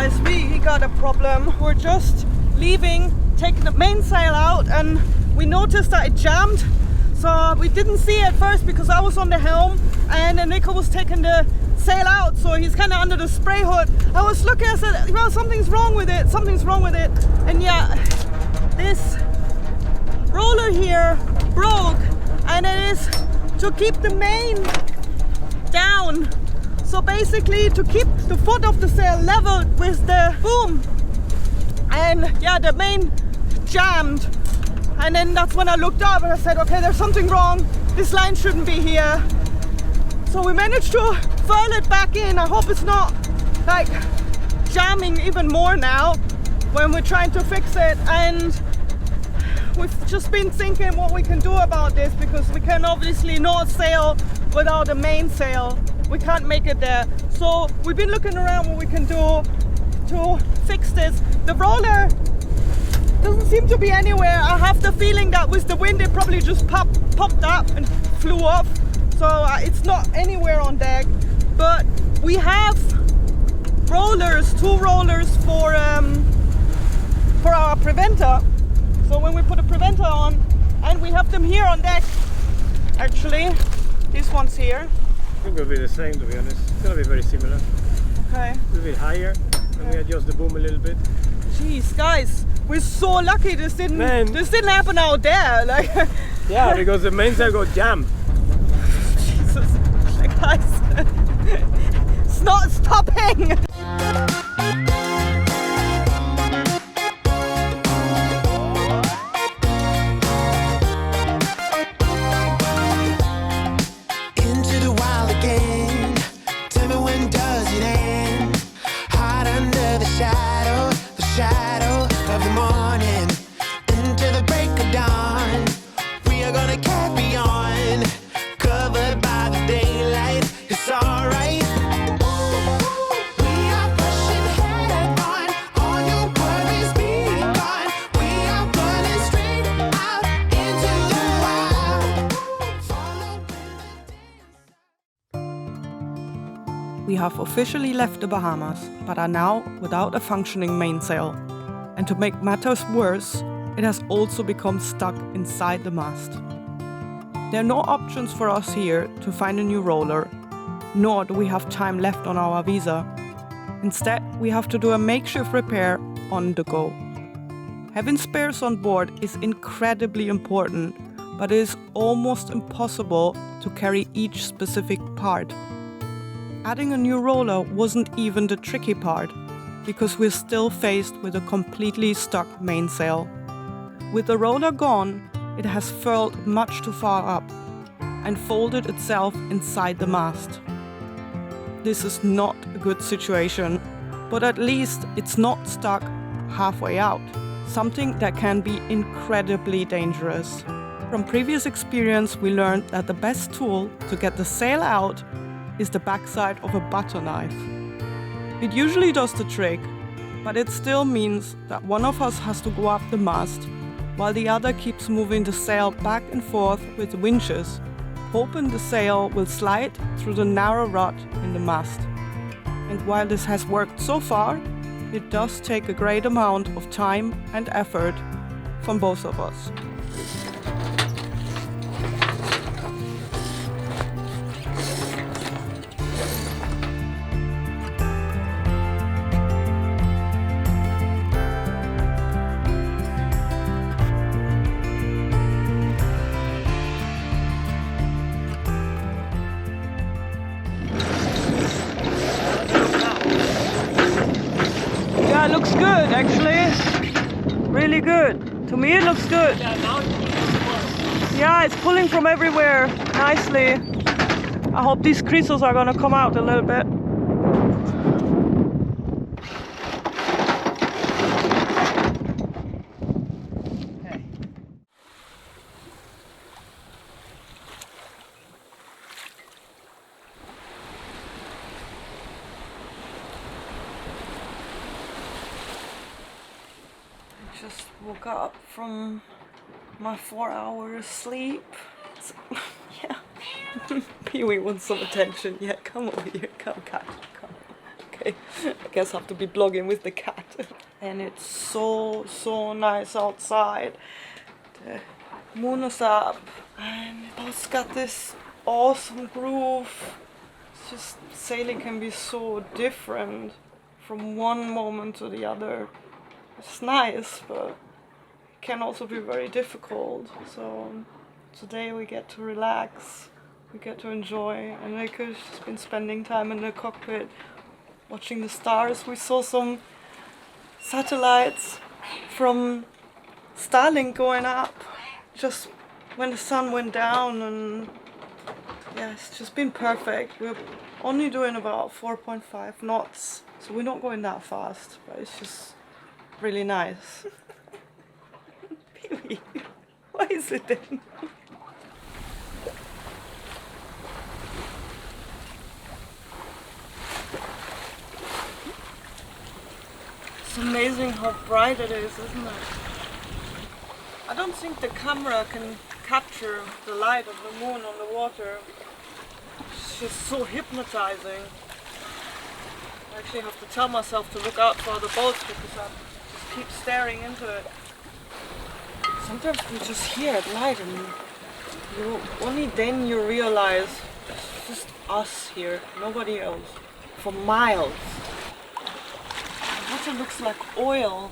guys, we got a problem. We're just leaving, taking the mainsail out, and we noticed that it jammed. So we didn't see it at first because I was on the helm and Nico was taking the sail out, so he's kind of under the spray hood. I was looking, I said, well, something's wrong with it, and yeah, this roller here broke, and it is to keep the main down. So basically to keep the foot of the sail level with the boom. And yeah, the main jammed. And then that's when I looked up and I said, okay, there's something wrong. This line shouldn't be here. So we managed to furl it back in. I hope it's not like jamming even more now when we're trying to fix it. And we've just been thinking what we can do about this, because we can obviously not sail without a mainsail. We can't make it there. So we've been looking around what we can do to fix this. The roller doesn't seem to be anywhere. I have the feeling that with the wind it probably just popped up and flew off. So it's not anywhere on deck. But we have rollers, 2 rollers for our preventer. So when we put a preventer on, and we have them here on deck, actually, these ones here. I think it'll be the same, to be honest. It's gonna be very similar. Okay. A little bit higher, and we adjust the boom a little bit. Jeez, guys, we're so lucky this didn't happen out there. Like, yeah, because the mainsail got jammed. Jesus, guys, it's not stopping. We have officially left the Bahamas, but are now without a functioning mainsail. And to make matters worse, it has also become stuck inside the mast. There are no options for us here to find a new roller, nor do we have time left on our visa. Instead, we have to do a makeshift repair on the go. Having spares on board is incredibly important, but it is almost impossible to carry each specific part. Adding a new roller wasn't even the tricky part, because we're still faced with a completely stuck mainsail. With the roller gone, it has furled much too far up and folded itself inside the mast. This is not a good situation, but at least it's not stuck halfway out, something that can be incredibly dangerous. From previous experience, we learned that the best tool to get the sail out is the backside of a butter knife. It usually does the trick, but it still means that one of us has to go up the mast while the other keeps moving the sail back and forth with the winches, hoping the sail will slide through the narrow rut in the mast. And while this has worked so far, it does take a great amount of time and effort from both of us. It looks good, actually. Really good. To me it looks good. Yeah, it's pulling from everywhere nicely. I hope these creases are gonna come out a little bit. Just woke up from my 4 hours sleep. So, yeah. Pee-wee wants some attention. Yeah, come over here. Come, come. Okay, I guess I have to be blogging with the cat. And it's so nice outside. The moon is up and it's got this awesome groove. It's just, sailing can be so different from one moment to the other. It's nice, but it can also be very difficult. So today we get to relax, we get to enjoy, and Nika's just been spending time in the cockpit watching the stars. We saw some satellites from Starlink going up just when the sun went down, and yeah, it's just been perfect. We're only doing about 4.5 knots, so we're not going that fast, but it's just really nice. Pee-wee, why is it then? It's amazing how bright it is, isn't it? I don't think the camera can capture the light of the moon on the water. It's just so hypnotizing. I actually have to tell myself to look out for the boats because I just keep staring into it. Sometimes we just hear it light and only then you realize it's just us here, nobody else, for miles. The water looks like oil.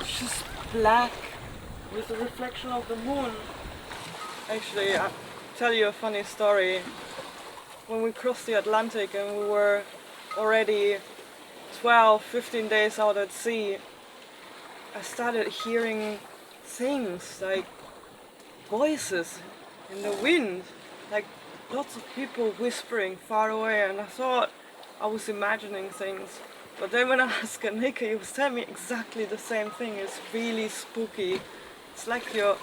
It's just black with the reflection of the moon. Actually, I'll tell you a funny story. When we crossed the Atlantic and we were already 12-15 days out at sea, I started hearing things like voices in the wind, like lots of people whispering far away, and I thought I was imagining things. But then when I asked Nika, he was telling me exactly the same thing. It's really spooky. It's like your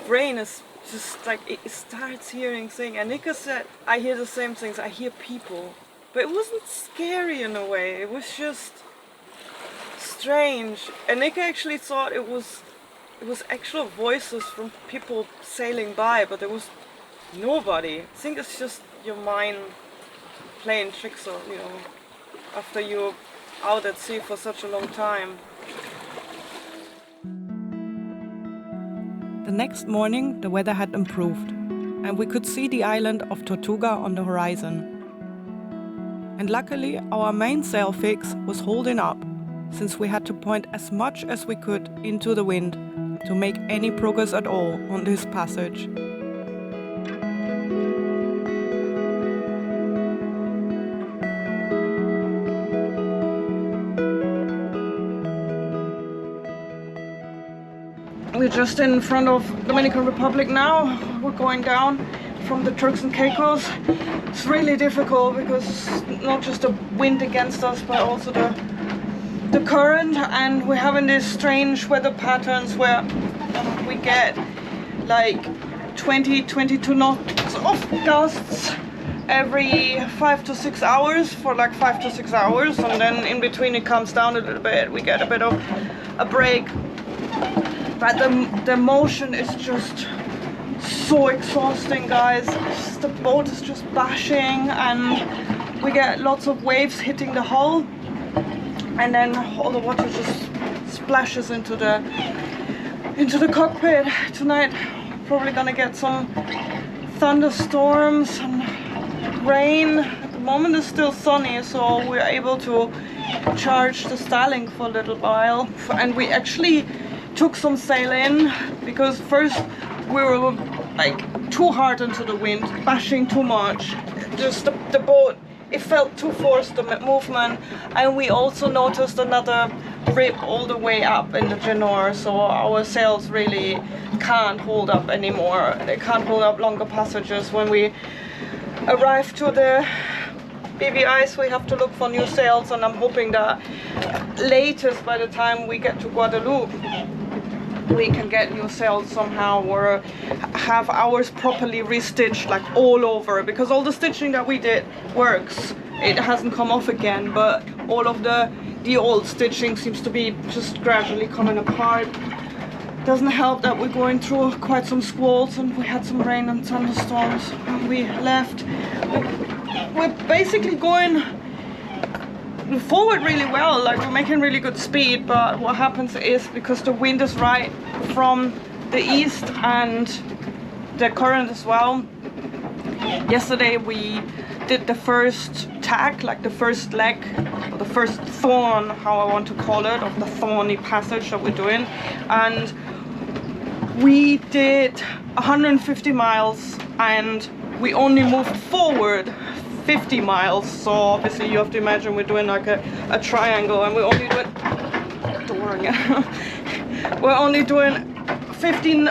brain is just like, it starts hearing things. And Nika said, I hear the same things, I hear people. But it wasn't scary in a way, it was just strange. And Nika actually thought it was actual voices from people sailing by, but there was nobody. I think it's just your mind playing tricks on, you know, after you're out at sea for such a long time. The next morning the weather had improved and we could see the island of Tortuga on the horizon. And luckily our mainsail fix was holding up, since we had to point as much as we could into the wind to make any progress at all on this passage. We're just in front of Dominican Republic now. We're going down from the Turks and Caicos. It's really difficult because it's not just the wind against us, but also the current, and we're having these strange weather patterns where we get like 20-22 knots of gusts every 5 to 6 hours for like 5 to 6 hours, and then in between it comes down a little bit. We get a bit of a break. But the motion is just so exhausting, guys. The boat is just bashing and we get lots of waves hitting the hull, and then all the water just splashes into the cockpit. Tonight probably gonna get some thunderstorms and rain. At the moment it's still sunny, so we're able to charge the Starlink for a little while, and we actually took some sail in because first we were like too hard into the wind, bashing too much. Just the boat, it felt too forced, the movement, and we also noticed another rip all the way up in the Genoa, so our sails really can't hold up anymore. They can't hold up longer passages. When we arrive to the BVIs, we have to look for new sails, and I'm hoping that latest by the time we get to Guadeloupe we can get new sails somehow, or have ours properly restitched like all over, because all the stitching that we did works. It hasn't come off again, but all of the old stitching seems to be just gradually coming apart. Doesn't help that we're going through quite some squalls and we had some rain and thunderstorms when we left. We're basically going forward really well, like we're making really good speed, but what happens is because the wind is right from the east and the current as well. Yesterday we did the first tack, like the first leg, or the first thorn, how I want to call it, of the thorny passage that we're doing, and we did 150 miles and we only moved forward 50 miles. So obviously you have to imagine we're doing like a triangle, and we're only doing we're only doing 50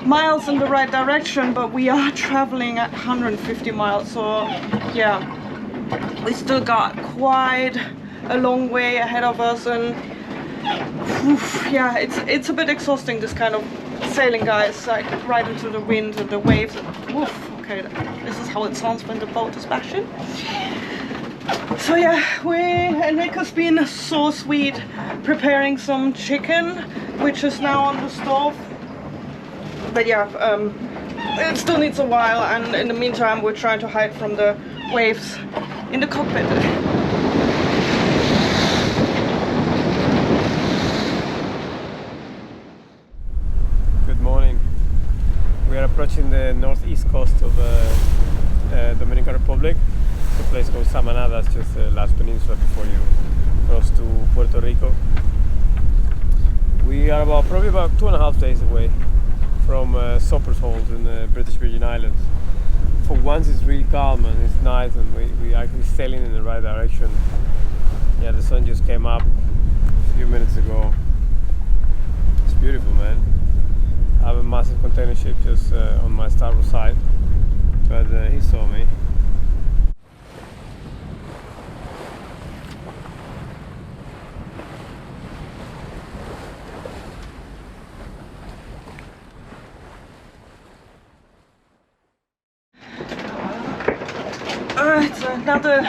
miles in the right direction, but we are traveling at 150 miles. So yeah, we still got quite a long way ahead of us, and yeah, it's a bit exhausting, this kind of sailing, guys, like right into the wind and the waves. Okay, this is how it sounds when the boat is bashing. So yeah, Enrico's been so sweet preparing some chicken, which is now on the stove. But yeah, it still needs a while, and in the meantime we're trying to hide from the waves in the cockpit. Good morning. We are approaching the northeast coast of Dominican Republic. It's a place called Samaná. That's just the last peninsula before you cross to Puerto Rico. We are probably about 2.5 days away from Sopper's Hold in the British Virgin Islands. For once it's really calm and it's nice, and we are actually sailing in the right direction. Yeah, the sun just came up a few minutes ago. It's beautiful, man. I have a massive container ship just on my starboard side, but he saw me. It's another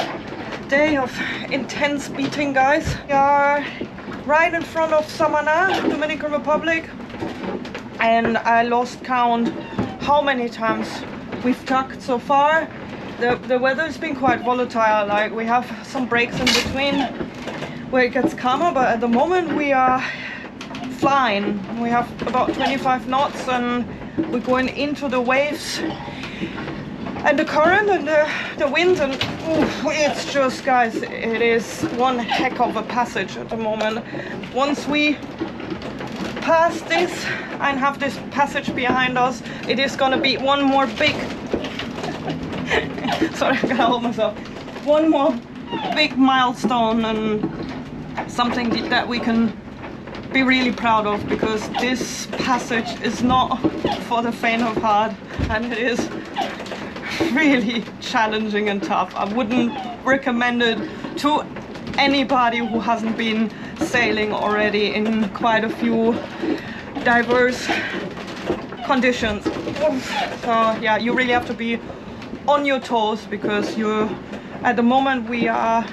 day of intense beating, guys. We are right in front of Samaná, Dominican Republic, and I lost count how many times we've tucked so far. The weather's been quite volatile, like we have some breaks in between where it gets calmer, but at the moment we are flying. We have about 25 knots and we're going into the waves and the current and the wind, and it's just, guys, it is one heck of a passage at the moment. Once we pass this and have this passage behind us, it is gonna be one more big sorry, I gotta hold myself. One more big milestone and something that we can be really proud of, because this passage is not for the faint of heart, and it is really challenging and tough. I wouldn't recommend it to anybody who hasn't been sailing already in quite a few diverse conditions. So yeah, you really have to be on your toes, because at the moment we are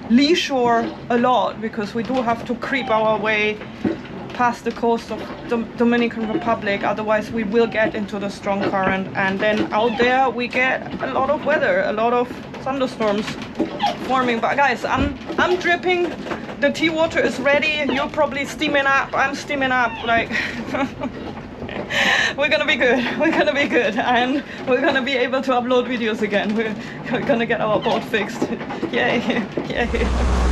lee shore a lot, because we do have to creep our way past the coast of the Dominican Republic, otherwise we will get into the strong current, and then out there we get a lot of weather, a lot of thunderstorms forming. But guys, I'm dripping, the tea water is ready, you're probably steaming up, I'm steaming up, like we're gonna be good, and we're gonna be able to upload videos again. We're gonna get our boat fixed. Yay, yay.